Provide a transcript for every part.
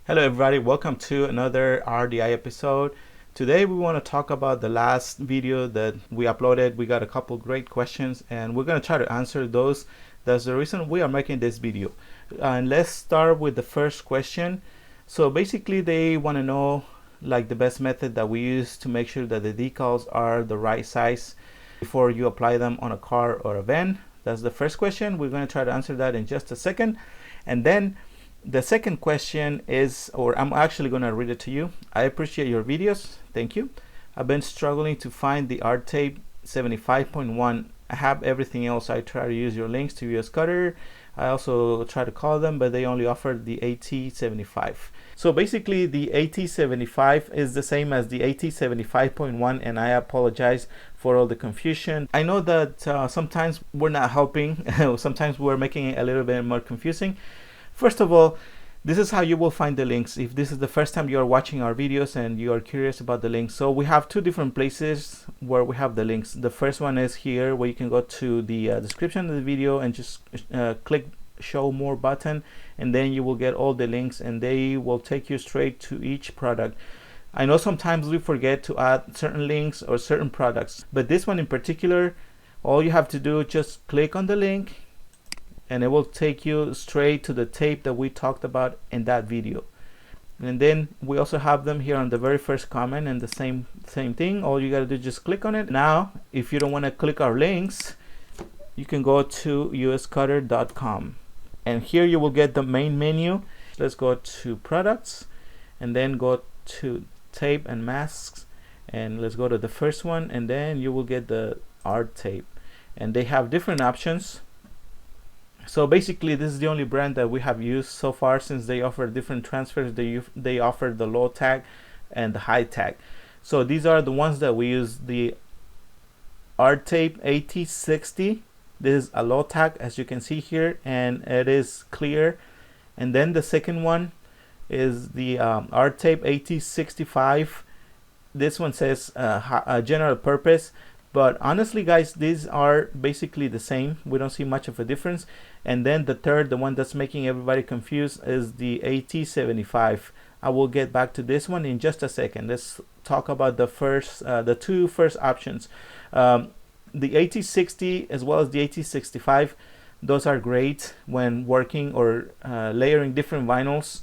Hello everybody, welcome to another RDI episode. Today we want to talk about the last video that we uploaded. We got a couple great questions and we're going to try to answer those. That's the reason we are making this video. And let's start with the first question. So basically they want to know like the best method that we use to make sure that the decals are the right size before you apply them on a car or a van. That's the first question. We're going to try to answer that in just a second. And then the second question is, or I'm actually going to read it to you. I appreciate your videos. Thank you. I've been struggling to find the art tape 75.1. I have everything else. I try to use your links to US Cutter. I also try to call them, but they only offer the AT75. So basically the AT75 is the same as the AT75.1, and I apologize for all the confusion. I know that sometimes we're not helping. Sometimes we're making it a little bit more confusing. First of all, this is how you will find the links if this is the first time you are watching our videos and you are curious about the links. So we have two different places where we have the links. The first one is here, where you can go to the description of the video and just click show more button, and then you will get all the links and they will take you straight to each product. I know sometimes we forget to add certain links or certain products, but this one in particular, all you have to do is just click on the link and it will take you straight to the tape that we talked about in that video. And then we also have them here on the very first comment, and the same thing. All you gotta do is just click on it. Now if you don't want to click our links, you can go to uscutter.com, and here you will get the main menu. Let's go to products and then go to tape and masks, and let's go to the first one, and then you will get the art tape, and they have different options. So basically this is the only brand that we have used so far, since they offer different transfers. They offer the low tag and the high tag. So these are the ones that we use. The art tape AT60, this is a low tag, as you can see here, and it is clear. And then the second one is the art tape AT65. This one says general purpose, but honestly guys, these are basically the same. We don't see much of a difference. And then the third, the one that's making everybody confused, is the AT75. I will get back to this one in just a second. Let's talk about the two first options. The AT60 as well as the AT65, those are great when working or layering different vinyls,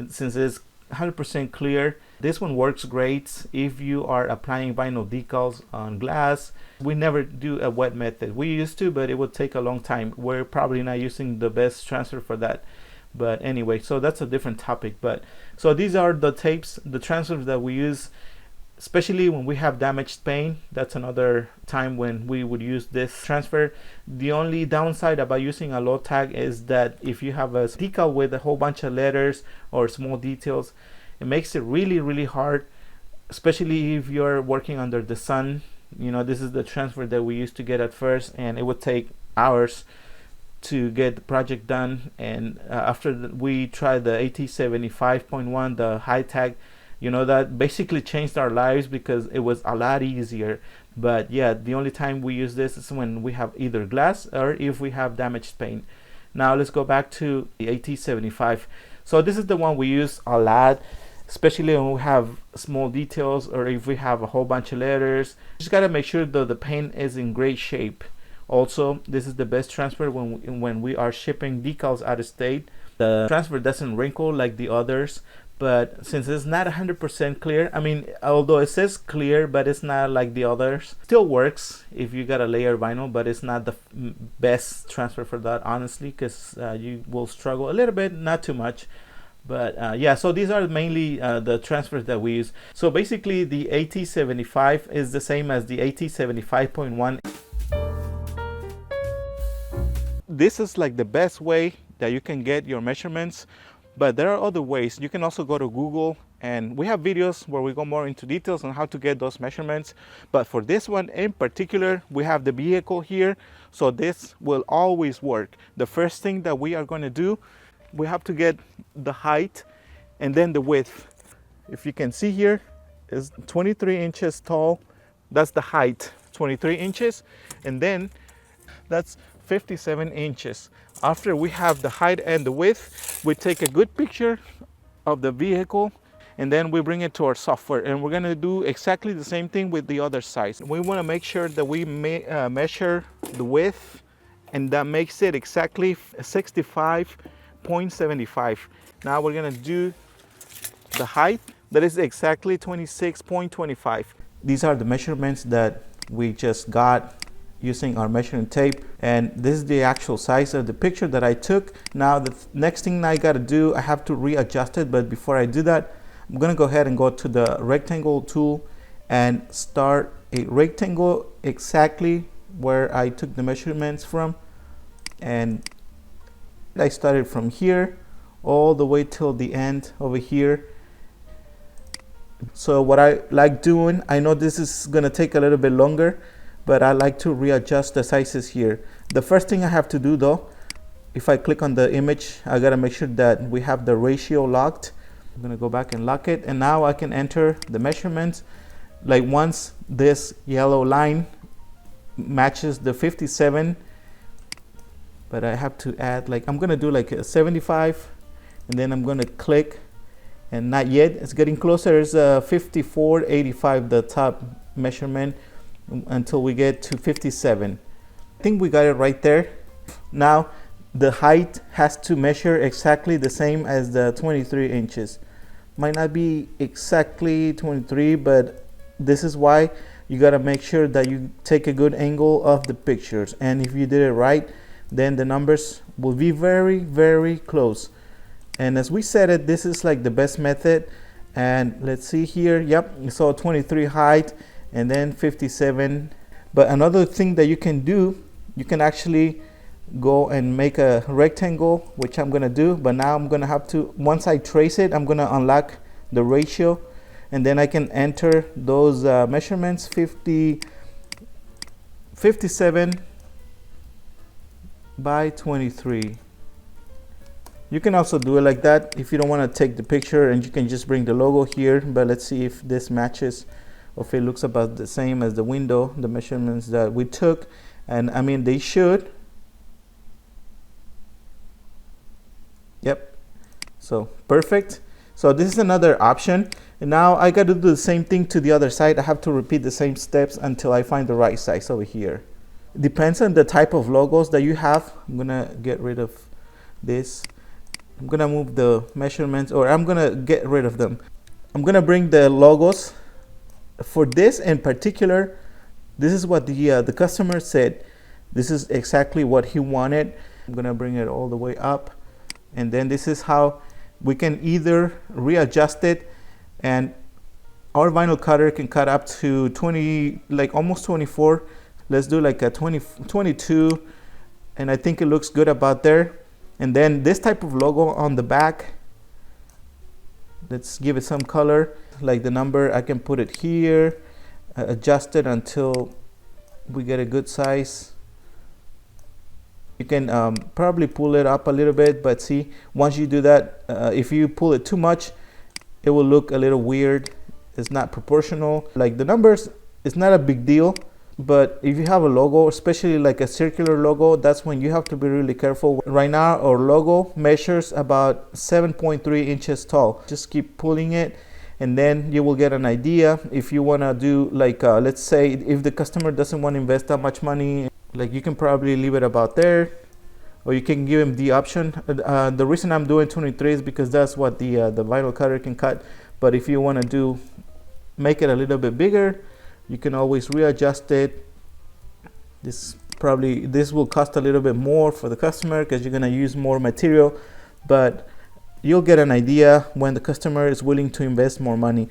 since it's 100% clear. This one works great if you are applying vinyl decals on glass. We never do a wet method. We used to, but it would take a long time. We're probably not using the best transfer for that. But anyway, so that's a different topic. But so these are the tapes, the transfers that we use, especially when we have damaged paint. That's another time when we would use this transfer. The only downside about using a low tag is that if you have a decal with a whole bunch of letters or small details, it makes it really hard, especially if you're working under the sun. You know, this is the transfer that we used to get at first, and it would take hours to get the project done. And after we tried the AT75.1, the high tag, you know, that basically changed our lives because it was a lot easier. But yeah, the only time we use this is when we have either glass or if we have damaged paint. Now let's go back to the AT75. So this is the one we use a lot, especially when we have small details or if we have a whole bunch of letters. Just gotta make sure that the paint is in great shape. Also, this is the best transfer when we are shipping decals out of state. The transfer doesn't wrinkle like the others, but since it's not 100% clear, I mean, although it says clear, but it's not like the others. Still works if you got a layer vinyl, but it's not the best transfer for that, honestly, because you will struggle a little bit, not too much. But yeah, so these are mainly the transfers that we use. So basically the AT75 is the same as the AT75.1. This is like the best way that you can get your measurements, but there are other ways. You can also go to Google, and we have videos where we go more into details on how to get those measurements. But for this one in particular, we have the vehicle here, so this will always work. The first thing that we are going to do, we have to get the height and then the width. If you can see here, is 23 inches tall. That's the height, 23 inches, and then that's 57 inches. After we have the height and the width, we take a good picture of the vehicle, and then we bring it to our software, and we're gonna do exactly the same thing with the other sides. We wanna make sure that we measure the width, and that makes it exactly 65.75. Now we're gonna do the height, that is exactly 26.25. These are the measurements that we just got using our measuring tape, and this is the actual size of the picture that I took. Now the next thing I got to do, I have to readjust it, but before I do that, I'm gonna go ahead and go to the rectangle tool and start a rectangle exactly where I took the measurements from, and I started from here all the way till the end over here. So what I like doing, I know this is gonna take a little bit longer, but I like to readjust the sizes here. The first thing I have to do though, if I click on the image, I gotta make sure that we have the ratio locked. I'm gonna go back and lock it, and now I can enter the measurements. Like once this yellow line matches the 57, but I have to add, like I'm gonna do like a 75, and then I'm gonna click, and not yet, it's getting closer. It's 54.85, the top measurement, until we get to 57. I think we got it right there. Now the height has to measure exactly the same as the 23 inches. Might not be exactly 23, but this is why you got to make sure that you take a good angle of the pictures, and if you did it right, then the numbers will be very, very close. And as we said it, this is like the best method. And let's see here, yep, so 23 height and then 57. But another thing that you can do, you can actually go and make a rectangle, which I'm gonna do, but now I'm gonna have to, once I trace it, I'm gonna unlock the ratio, and then I can enter those measurements, 57 by 23. You can also do it like that if you don't want to take the picture, and you can just bring the logo here. But let's see if this matches, or if it looks about the same as the window, the measurements that we took. And I mean, they should. Yep. So perfect. So this is another option. And now I got to do the same thing to the other side. I have to repeat the same steps until I find the right size over here. Depends on the type of logos that you have. I'm gonna get rid of this. I'm gonna move the measurements, or I'm gonna get rid of them. I'm gonna bring the logos. For this in particular, this is what the customer said. This is exactly what he wanted. I'm gonna bring it all the way up, and then this is how we can either readjust it, and our vinyl cutter can cut up to 20, like almost 24. Let's do like a 22, and I think it looks good about there. And then this type of logo on the back, let's give it some color, like the number, I can put it here, adjust it until we get a good size. You can probably pull it up a little bit, but see, once you do that, if you pull it too much, it will look a little weird. It's not proportional. Like the numbers, it's not a big deal. But if you have a logo, especially like a circular logo, that's when you have to be really careful. Right now, our logo measures about 7.3 inches tall. Just keep pulling it, and then you will get an idea. If you want to do like, let's say if the customer doesn't want to invest that much money, like you can probably leave it about there, or you can give him the option. The reason I'm doing 23 is because that's what the vinyl cutter can cut. But if you want to make it a little bit bigger, you can always readjust it. This will cost a little bit more for the customer because you're going to use more material, but you'll get an idea when the customer is willing to invest more money.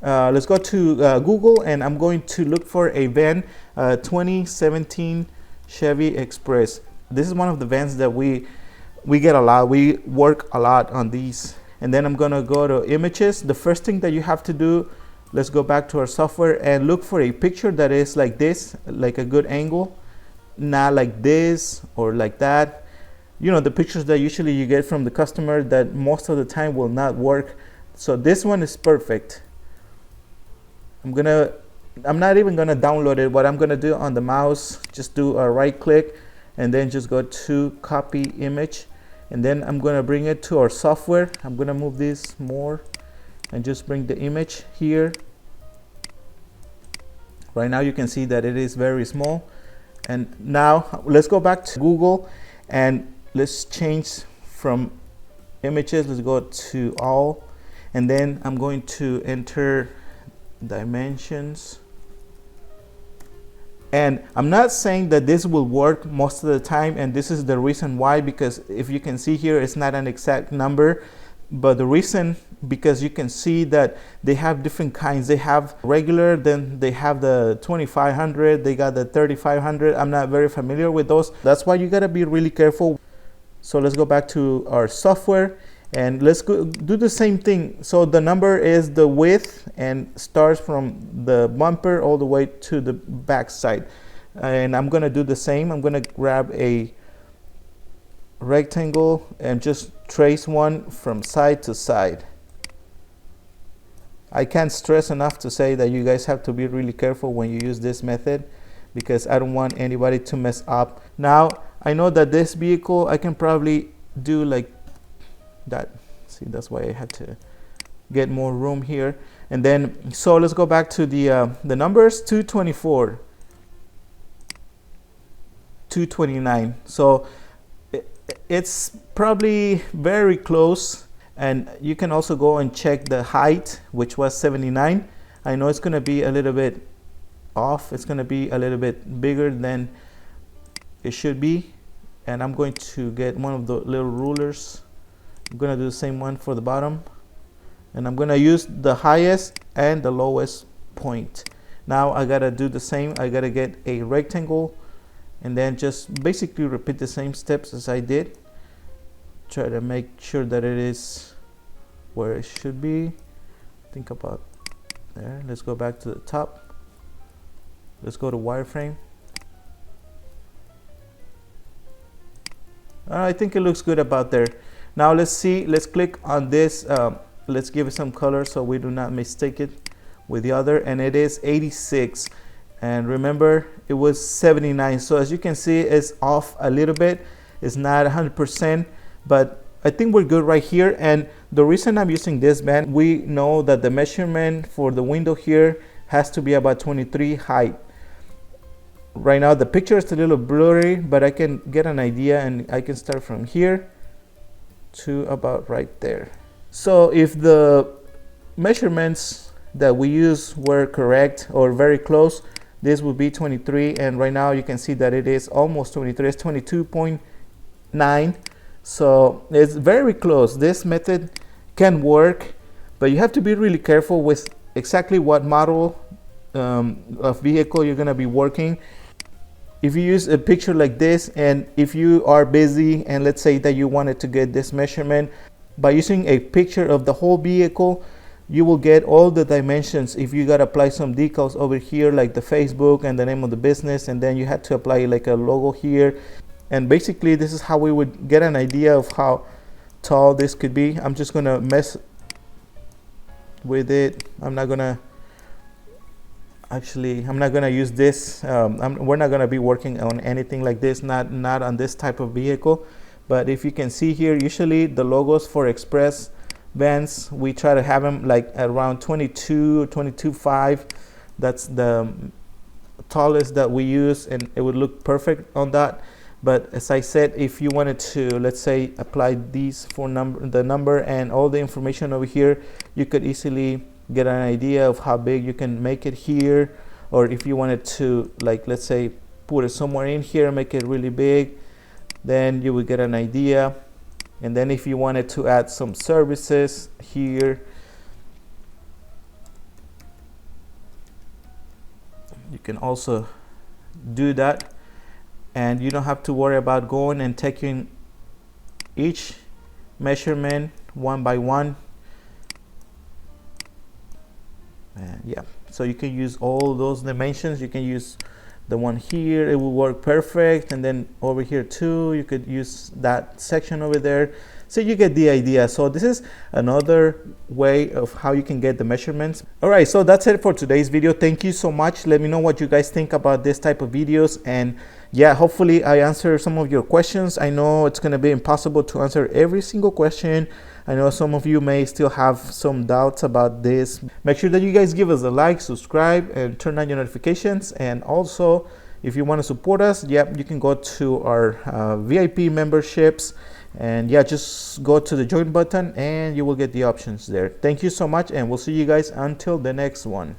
Let's go to Google, and I'm going to look for a van, 2017 Chevy Express. This is one of the vans that we get a lot. We work a lot on these. And then I'm going to go to images. The first thing that you have to do, let's go back to our software and look for a picture that is like this, like a good angle, not like this or like that. You know, the pictures that usually you get from the customer that most of the time will not work. So this one is perfect. I'm not even gonna download it. What I'm gonna do on the mouse, just do a right click and then just go to copy image, and then I'm going to bring it to our software. I'm going to move this more and just bring the image here. Right now you can see that it is very small. And now let's go back to Google and let's change from images, let's go to all, and then I'm going to enter dimensions. And I'm not saying that this will work most of the time, and this is the reason why, because if you can see here, it's not an exact number, but the reason, because you can see that they have different kinds. They have regular, then they have the 2500, they got the 3500. I'm not very familiar with those. That's why you gotta be really careful. So let's go back to our software and let's go do the same thing. So the number is the width and starts from the bumper all the way to the back side. And I'm gonna do the same. I'm gonna grab a rectangle and just trace one from side to side. I can't stress enough to say that you guys have to be really careful when you use this method, because I don't want anybody to mess up. Now I know that this vehicle I can probably do like that. See, that's why I had to get more room here. And then so let's go back to the numbers. 224, 229. So it's probably very close. And you can also go and check the height, which was 79. I know it's going to be a little bit off. It's going to be a little bit bigger than it should be. And I'm going to get one of the little rulers. I'm going to do the same one for the bottom. And I'm going to use the highest and the lowest point. Now I got to do the same. I got to get a rectangle and then just basically repeat the same steps as I did. Try to make sure that it is where it should be. Think about there. Let's go back to the top. Let's go to wireframe. I think it looks good about there. Now let's see, let's click on this. Let's give it some color so we do not mistake it with the other, and it is 86. And remember, it was 79. So as you can see, it's off a little bit. It's not 100%. But I think we're good right here. And the reason I'm using this band, we know that the measurement for the window here has to be about 23 height. Right now the picture is a little blurry, but I can get an idea, and I can start from here to about right there. So if the measurements that we use were correct or very close, this would be 23, and right now you can see that it is almost 23. It's 22.9. So it's very close. This method can work, but you have to be really careful with exactly what model of vehicle you're going to be working. If you use a picture like this, and if you are busy and let's say that you wanted to get this measurement, by using a picture of the whole vehicle, you will get all the dimensions. If you got to apply some decals over here like the Facebook and the name of the business, and then you had to apply like a logo here. And basically this is how we would get an idea of how tall this could be. I'm just gonna mess with it. I'm not gonna use this. We're not gonna be working on anything like this, not on this type of vehicle. But if you can see here, usually the logos for express vans, we try to have them like around 22 or 22.5. That's the tallest that we use, and it would look perfect on that. But as I said, if you wanted to, let's say, apply these for the number and all the information over here, you could easily get an idea of how big you can make it here. Or if you wanted to, like, let's say, put it somewhere in here, make it really big, then you would get an idea. And then if you wanted to add some services here, you can also do that. And you don't have to worry about going and taking each measurement one by one. And yeah, so you can use all those dimensions. You can use the one here, it will work perfect. And then over here too, you could use that section over there. So you get the idea. So this is another way of how you can get the measurements. All right, so that's it for today's video. Thank you so much. Let me know what you guys think about this type of videos, and yeah, hopefully I answer some of your questions. I know it's going to be impossible to answer every single question. I know some of you may still have some doubts about this. Make sure that you guys give us a like, subscribe, and turn on your notifications. And also, if you want to support us, yeah, you can go to our VIP memberships, and yeah, just go to the join button and you will get the options there. Thank you so much, and we'll see you guys until the next one.